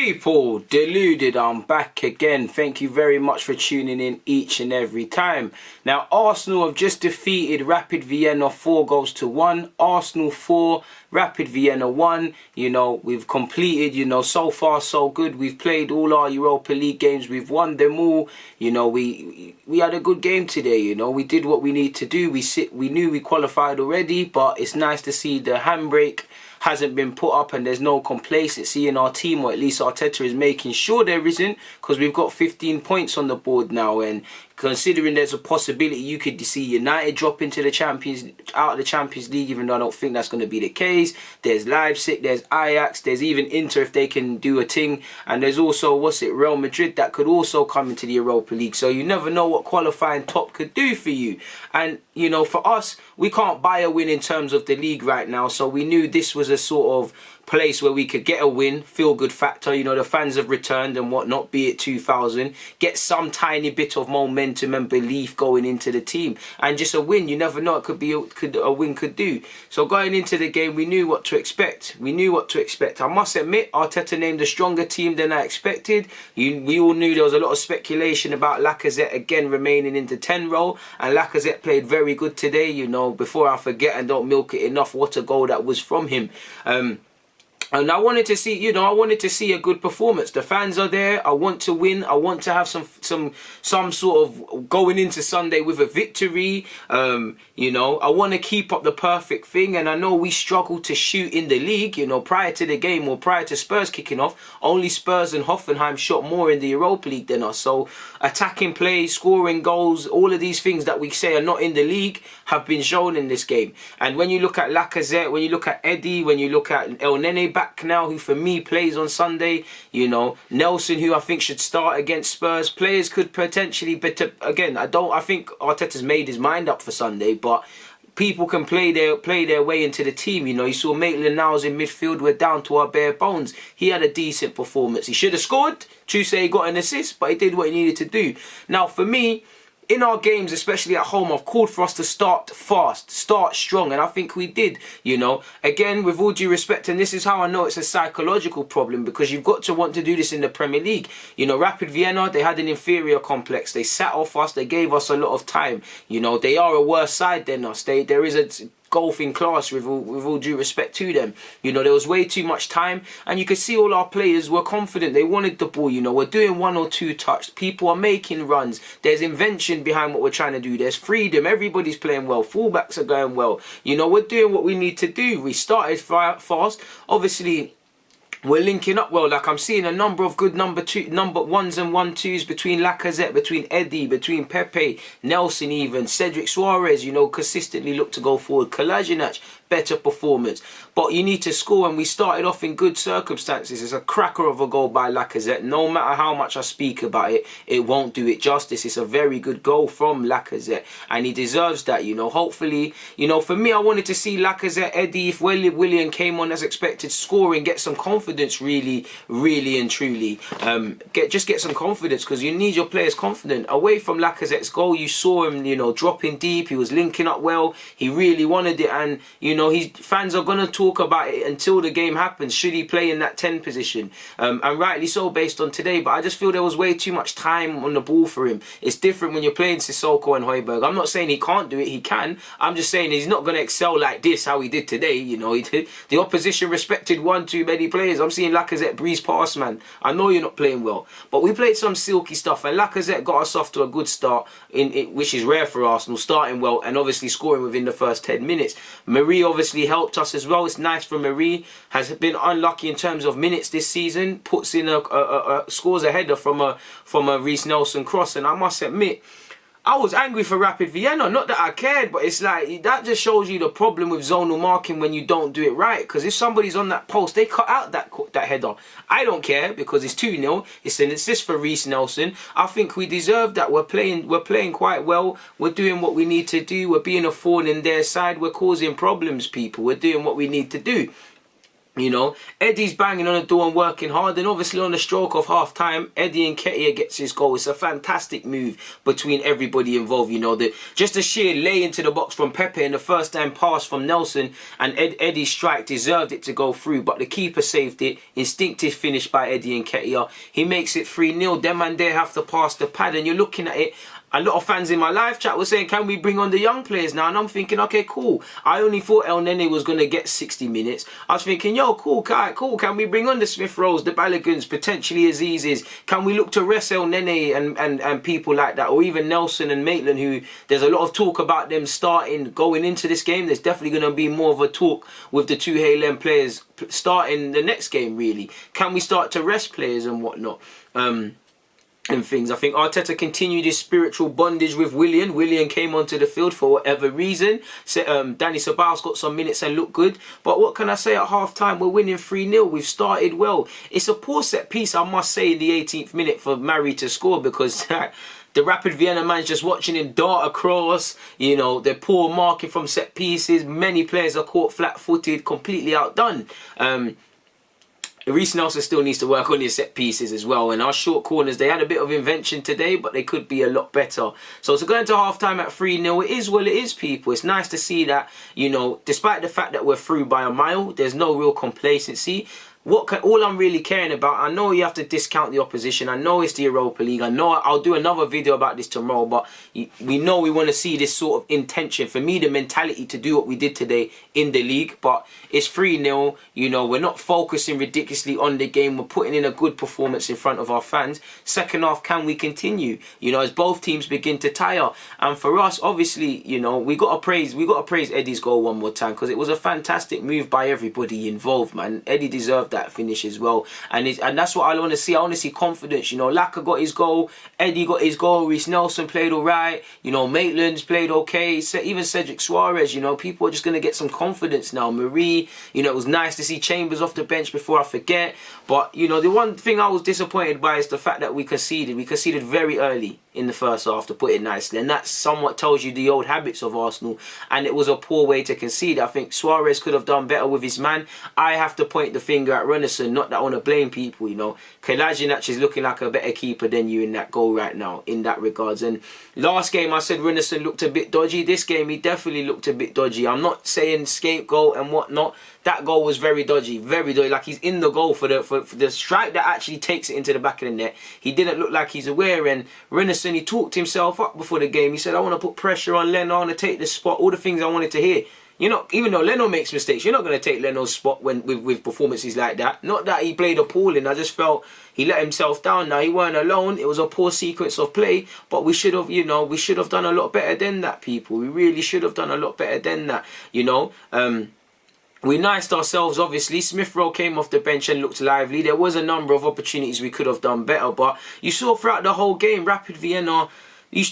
People, Deluded, I'm back again. Thank you very much for tuning in each and every time. Now, Arsenal have just defeated Rapid Vienna 4-1. Arsenal 4, Rapid Vienna 1. You know, we've completed, so far so good. We've played all our Europa League games. We've won them all. We had a good game today, We did what we need to do. We knew we qualified already, but it's nice to see the handbrake hasn't been put up and there's no complacency in our team, or at least Arteta is making sure there isn't, because we've got 15 points on the board now, and considering there's a possibility you could see United drop into out of the Champions League, even though I don't think that's going to be the case. There's Leipzig, there's Ajax, there's even Inter if they can do a thing, and there's also Real Madrid that could also come into the Europa League. So you never know what qualifying top could do for you. And for us, we can't buy a win in terms of the league right now, so we knew this was a sort of place where we could get a win, feel good factor, the fans have returned and whatnot, be it 2000, get some tiny bit of momentum and belief going into the team, and just a win, you never know, a win could do. So going into the game, we knew what to expect. I must admit, Arteta named a stronger team than I expected. We all knew there was a lot of speculation about Lacazette again remaining in the 10 role, and Lacazette played very good today, before I forget and don't milk it enough, what a goal that was from him. And I wanted to see, a good performance. The fans are there. I want to win. I want to have some sort of going into Sunday with a victory. I want to keep up the perfect thing. And I know we struggled to shoot in the league, prior to the game, or prior to Spurs kicking off. Only Spurs and Hoffenheim shot more in the Europa League than us. So attacking play, scoring goals, all of these things that we say are not in the league have been shown in this game. And when you look at Lacazette, when you look at Eddie, when you look at El Nene back now, who for me plays on Sunday, Nelson, who I think should start against Spurs, players could potentially, but again, I think Arteta's made his mind up for Sunday, but people can play their way into the team. You saw Maitland-Niles in midfield, we're down to our bare bones. He had a decent performance. He should have scored. True say he got an assist, but he did what he needed to do. Now for me, in our games, especially at home, I've called for us to start fast, start strong, and I think we did, Again, with all due respect, and this is how I know it's a psychological problem, because you've got to want to do this in the Premier League. Rapid Vienna, they had an inferior complex. They sat off us. They gave us a lot of time. They are a worse side than us. There is a golfing class with all due respect to them. There was way too much time, and you could see all our players were confident. They wanted the ball. We're doing 1 or 2 touches. People are making runs. There's invention behind what we're trying to do. There's freedom. Everybody's playing well. Fullbacks are going well. We're doing what we need to do. We started fast. Obviously, we're linking up well. Like, I'm seeing a number of good number ones and 1-2s between Lacazette, between Eddie, between Pepe, Nelson even, Cedric Suarez, consistently look to go forward. Kolasinac, better performance. But you need to score, and we started off in good circumstances. It's a cracker of a goal by Lacazette. No matter how much I speak about it, it won't do it justice. It's a very good goal from Lacazette, and he deserves that, Hopefully, for me, I wanted to see Lacazette, Eddie, if Willian came on as expected, scoring, get some confidence, really and truly. Get some confidence, because you need your players confident. Away from Lacazette's goal, you saw him, dropping deep. He was linking up well. He really wanted it, and, fans are going to talk about it until the game happens. Should he play in that 10 position? And rightly so based on today, but I just feel there was way too much time on the ball for him. It's different when you're playing Sissoko and Højbjerg. I'm not saying he can't do it, he can. I'm just saying he's not going to excel like this, how he did today. The opposition respected one too many players. I'm seeing Lacazette breeze past, man. I know you're not playing well, but we played some silky stuff, and Lacazette got us off to a good start, which is rare for Arsenal, starting well and obviously scoring within the first 10 minutes. Marie obviously helped us as well. It's nice for Marie. Has been unlucky in terms of minutes this season. Puts in scores a header from a Reece Nelson cross, and I must admit, I was angry for Rapid Vienna. Not that I cared, but it's like, that just shows you the problem with zonal marking when you don't do it right. Because if somebody's on that post, they cut out that header. I don't care, because it's 2-0. It's an assist for Reece Nelson. I think we deserve that. We're playing quite well. We're doing what we need to do. We're being a thorn in their side. We're causing problems, people. We're doing what we need to do. You know, Eddie's banging on the door and working hard, and obviously on the stroke of half time, Eddie Nketiah gets his goal. It's a fantastic move between everybody involved. You know, just the sheer lay into the box from Pepe and the first time pass from Nelson, and Eddie's strike deserved it to go through, but the keeper saved it. Instinctive finish by Eddie Nketiah. He makes it 3-0. Them man there have to pass the pad, and you're looking at it. A lot of fans in my live chat were saying, can we bring on the young players now? And I'm thinking, okay, cool. I only thought El Nene was going to get 60 minutes. I was thinking, yo, cool, cool. Can we bring on the Smith Rowes, the Baloguns, potentially Azizes? Can we look to rest El Nene and people like that? Or even Nelson and Maitland, who there's a lot of talk about them starting, going into this game. There's definitely going to be more of a talk with the two Haaland players starting the next game, really. Can we start to rest players and whatnot? And things. I think Arteta continued his spiritual bondage with Willian. Willian came onto the field for whatever reason. Danny Ceballos got some minutes and looked good. But what can I say at half time? We're winning 3-0. We've started well. It's a poor set piece, I must say, in the 18th minute for Mari to score, because the Rapid Vienna man's just watching him dart across. You know, they're poor marking from set pieces. Many players are caught flat-footed, completely outdone. Reece Nelson still needs to work on his set pieces as well. And our short corners, they had a bit of invention today, but they could be a lot better. So to go into half-time at 3-0, it is what it is, people. It's nice to see that, you know, despite the fact that we're through by a mile, there's no real complacency. All I'm really caring about, I know you have to discount the opposition. I know it's the Europa League. I know I'll do another video about this tomorrow, but we know we want to see this sort of intention. For me, the mentality to do what we did today in the league, but it's 3-0. You know, we're not focusing ridiculously on the game. We're putting in a good performance in front of our fans. Second half, can we continue? You know, as both teams begin to tire. And for us, obviously, you know, we got to praise Eddie's goal one more time, because it was a fantastic move by everybody involved, man. Eddie deserved that finish as well, and that's what I want to see. I want to see confidence. You know, Laka got his goal, Eddie got his goal, Reece Nelson played all right, you know, Maitland's played okay, even Cedric Suarez. You know, people are just going to get some confidence now. Marie, you know, it was nice to see Chambers off the bench before I forget. But you know, the one thing I was disappointed by is the fact that we conceded very early in the first half, to put it nicely, and that somewhat tells you the old habits of Arsenal, and it was a poor way to concede. I think Suarez could have done better with his man. I have to point the finger at Runnison, not that I want to blame people, you know. Kalajinac is looking like a better keeper than you in that goal right now, in that regards. And last game I said Runnison looked a bit dodgy. This game he definitely looked a bit dodgy. I'm not saying scapegoat and whatnot. That goal was very dodgy, very dodgy. Like, he's in the goal for the strike that actually takes it into the back of the net. He didn't look like he's aware, and Runnison, he talked himself up before the game. He said, I want to put pressure on Leno, I want to take the spot, all the things I wanted to hear. You know, even though Leno makes mistakes, you're not going to take Leno's spot with performances like that. Not that he played appalling, I just felt he let himself down. Now, he weren't alone. It was a poor sequence of play, but we should have, you know, we should have done a lot better than that, people. We really should have done a lot better than that, you know. We niced ourselves, obviously. Smith Rowe came off the bench and looked lively. There was a number of opportunities we could have done better, but you saw throughout the whole game, Rapid Vienna,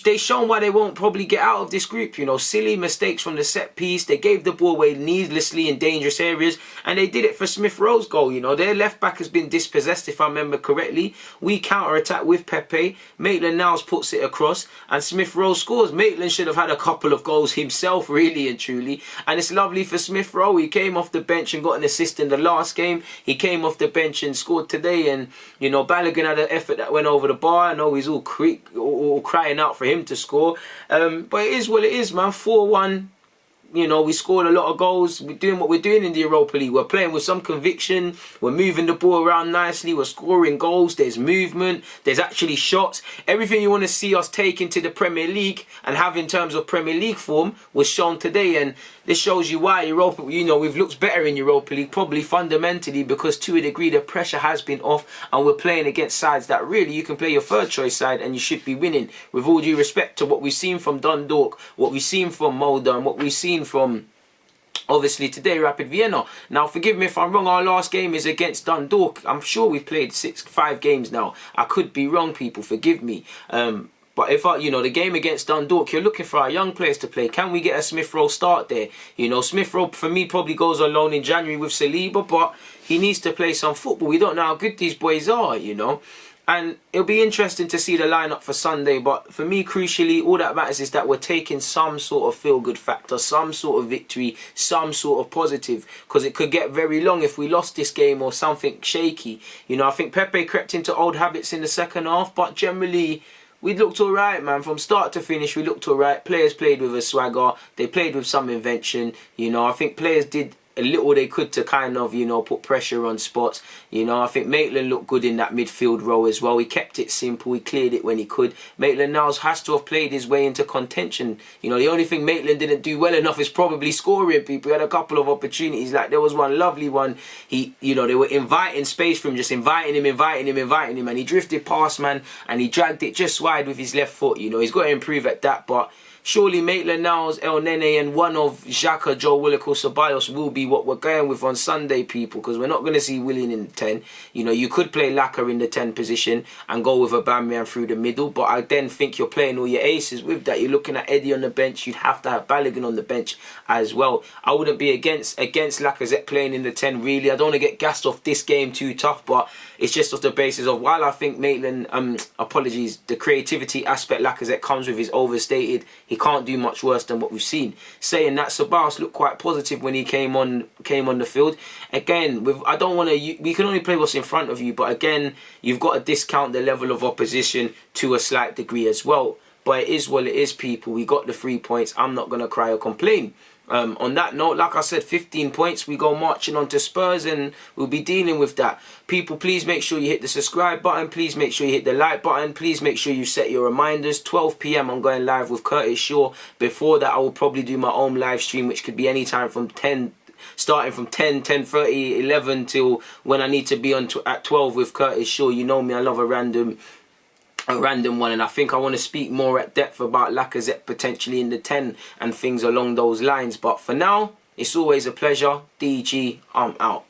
they've shown why they won't probably get out of this group. You know, silly mistakes from the set piece. They gave the ball away needlessly in dangerous areas, and they did it for Smith Rowe's goal. You know, their left back has been dispossessed, if I remember correctly. We counter-attack with Pepe. Maitland now puts it across, and Smith Rowe scores. Maitland should have had a couple of goals himself, really and truly. And it's lovely for Smith Rowe. He came off the bench and got an assist in the last game. He came off the bench and scored today. And, you know, Balogun had an effort that went over the bar. I know he's all crying out for him to score, but it is what it is, man. 4-1. You know, we scored a lot of goals. We're doing what we're doing in the Europa League. We're playing with some conviction. We're moving the ball around nicely. We're scoring goals. There's movement. There's actually shots. Everything you want to see us take into the Premier League and have in terms of Premier League form was shown today. And this shows you why Europa, you know, we've looked better in Europa League, probably fundamentally because to a degree the pressure has been off, and we're playing against sides that really you can play your third choice side and you should be winning. With all due respect to what we've seen from Dundalk, what we've seen from Molde, and what we've seen from obviously today Rapid Vienna. Now forgive me if I'm wrong, our last game is against Dundalk. I'm sure we've played 5 games now. I could be wrong, people, forgive me. But But if the game against Dundalk, you're looking for our young players to play. Can we get a Smith Rowe start there? Smith Rowe for me probably goes on loan in January with Saliba, but he needs to play some football. We don't know how good these boys are, And it'll be interesting to see the lineup for Sunday. But for me, crucially, all that matters is that we're taking some sort of feel-good factor, some sort of victory, some sort of positive. Because it could get very long if we lost this game or something shaky. I think Pepe crept into old habits in the second half. But generally, we looked all right, man. From start to finish, we looked all right. Players played with a swagger. They played with some invention. I think players did a little they could to kind of, put pressure on spots. I think Maitland looked good in that midfield role as well. He kept it simple. He cleared it when he could. Maitland-Niles has to have played his way into contention. The only thing Maitland didn't do well enough is probably scoring people. He had a couple of opportunities. Like, there was one lovely one. They were inviting space from just inviting him. And he drifted past, man, and he dragged it just wide with his left foot. He's got to improve at that, but surely Maitland-Niles, El Nene and one of Xhaka, Joe Willock or Ceballos will be what we're going with on Sunday, people, because we're not going to see Willian in the 10. You could play Lacazette in the 10 position and go with Aubameyang through the middle, but I then think you're playing all your aces with that. You're looking at Eddie on the bench. You'd have to have Balogun on the bench as well. I wouldn't be against Lacazette playing in the 10, really. I don't want to get gassed off this game too tough, but it's just off the basis of, while I think Maitland, the creativity aspect Lacazette comes with is overstated. He can't do much worse than what we've seen. Saying that, Ceballos looked quite positive when he came on the field. Again, I don't want to. We can only play what's in front of you, but again, you've got to discount the level of opposition to a slight degree as well. But it is what it is, people. We got the 3 points. I'm not going to cry or complain. On that note, like I said, 15 points. We go marching on to Spurs and we'll be dealing with that. People, please make sure you hit the subscribe button. Please make sure you hit the like button. Please make sure you set your reminders. 12 p.m. I'm going live with Curtis Shaw. Before that, I will probably do my own live stream, which could be any time from 10, starting from 10, 10:30, 11 till when I need to be on at 12 with Curtis Shaw. You know me, I love a random one, and I think I want to speak more at depth about Lacazette potentially in the 10 and things along those lines. But for now, it's always a pleasure. DG, I'm out.